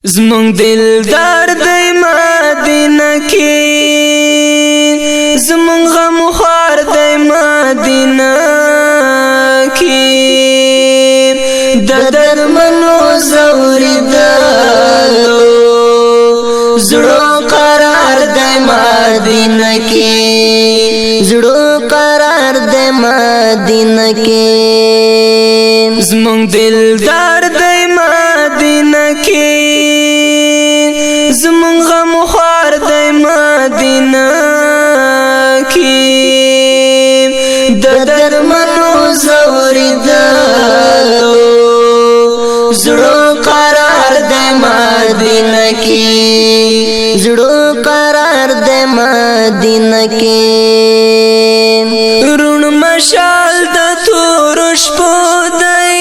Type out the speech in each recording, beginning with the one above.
زمون دلدار دی مدینه کی زمون غم خوار دی مدینه کی د درمنو زوریدلو زړو قرار دی مدینه کی زړو قرار دی مدینه کی زمون دلدار دی مدینه کی زمون غم خوار دی مدینه کی د درمنو زوریدلو زړو قرار دی مدینه کی زړو قرار دی مدینه کی رون مشال د تور شپو دی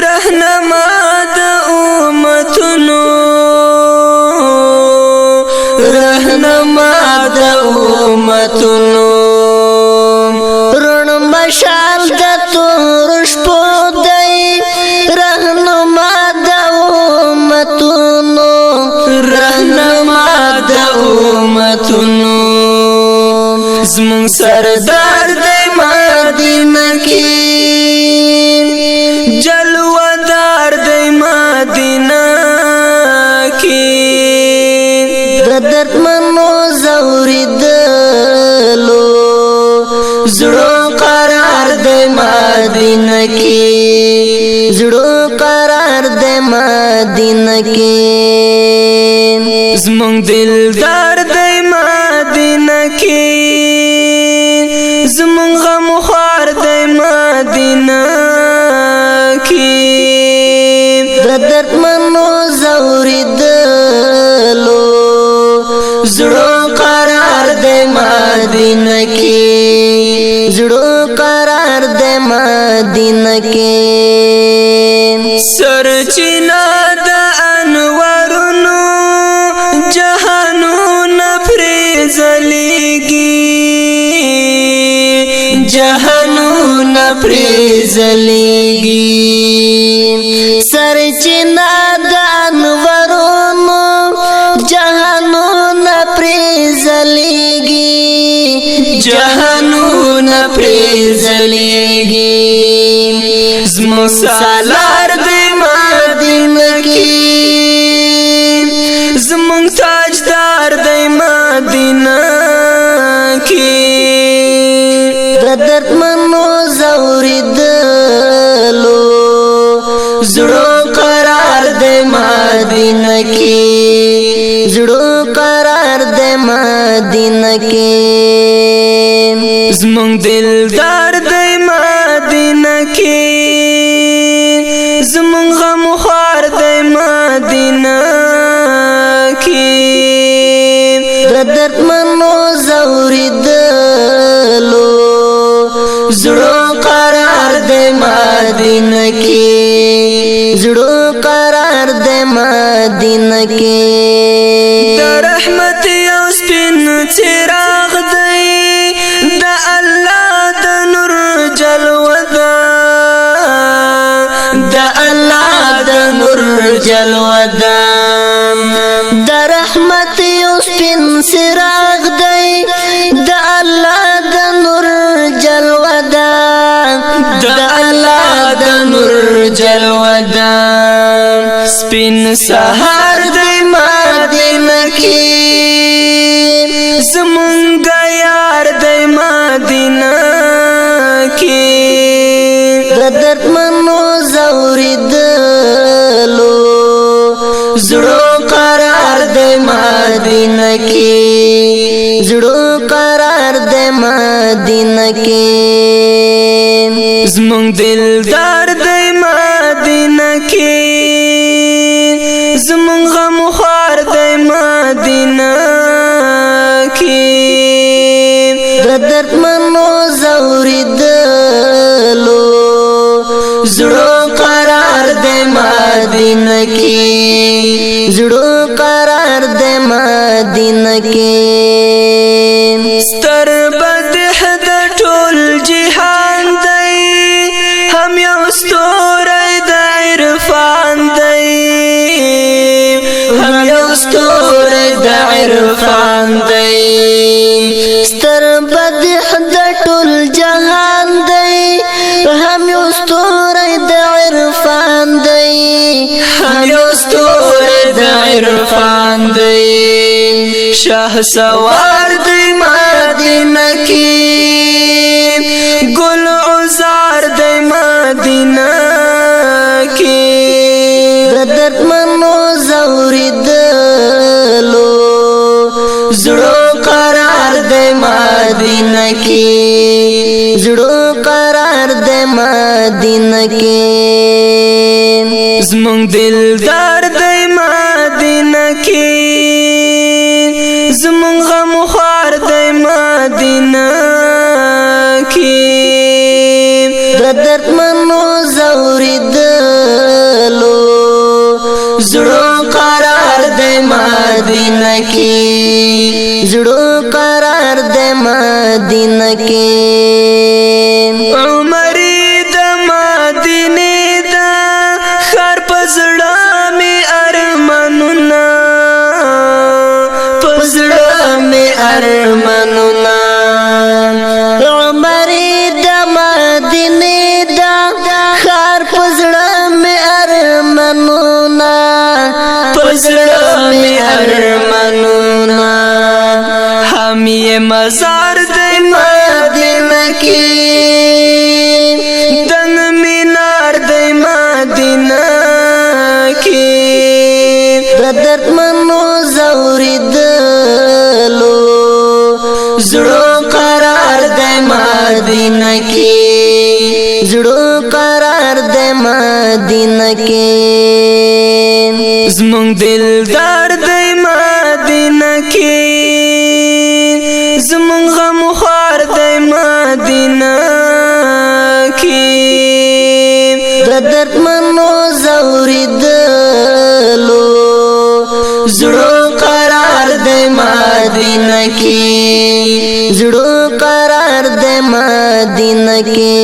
رهنما د امتونو رهنما د امتونو رون مشال د تور شپو دی رهنما د امتونو رهنما د امتونو زمون سردار دی مدینه کی جلوه دی مدینه کی د دردمنو زوریدلو زړو قرار دی مدینه کی زړو قرار دی مدینه کی زمون دلدار دی مدینه کی زمون غم خوار دی مدینه کی د دردمنو زوریدلو زړو قرار دی مدینه کی زړو قرار دی مدینه کی سرچینه د انوارونو جهانونه پرې ځلیږي جهانونه پرې ځلیږي سرچینه د انوارونو جهانونه پرې ځلیږي جهانونه پرې ځلیږي زمون سالار دی مدینه کی زمون تاجدار دی مدینه کی د دردمنو زوریدلو زړو قرار دی مدینه کی زړو قرار دی مدینه کی زمون دلدار دی مدینه کی زمون غم خوار دی مدینه کی د دردمنو زوریدلو زړو قرار دی مدینه کی زړو قرار دی مدینه کی د رحمت یو سپین څراغ دی د الله د نور جلوه ده د الله د نور جلوه ده د رحمت یو سپین څراغ دی د الله د نور جلوه ده د الله د نور جلوه ده سپین سهار دی مدینه کی زمونږ یار دی مدینه کی د دردمنو زوریدلو زړو قرار دی مدینه کی زړو قرار دی مدینه کی زمون دلدار دی مدینه کی زمون غم خوار دی مدینه کی د دردمنو زوریدلو زړو قرار دی مدینه کی زړو قرار دی مدینه کی ستر بدح د ټول جهان دی هم یو ستوری د عرفان دی ستوری د عرفان دی ستر بدیح د ټول جهان دی هم یو ستوری د عرفان دی هم یو ستوری د عرفان دی شاه سوار دی مدینه کی گل عزار دی مدینه کی درد منو زوریدلو زړو قرار دی مدینه کی زړو قرار د مدینه کې زمون دلدار دی مدینه کی زمون غم خوار دی مدینه کی درد منو زوریدلو زړو قرار دی مدینه کی زړو قرار د مدینه کې عمرې د مدینه دا خر پزړه می ارمانونه پزړه می ارمانونه عمرې د مدینه دا خار پزړه می ارمانونه پزړه می ارمانونه همی مزار د مدینه کی دن مینار د مدینه کی درد منو زوریدلو زړو قرار د مدینه کی زړو قرار د مدینه کې زمون دلدار د مدینه کی زمون غم خوار د مدینه کی درد منو زوریدلو زړو قرار د مدینه کی زړو قرار د مدینه کې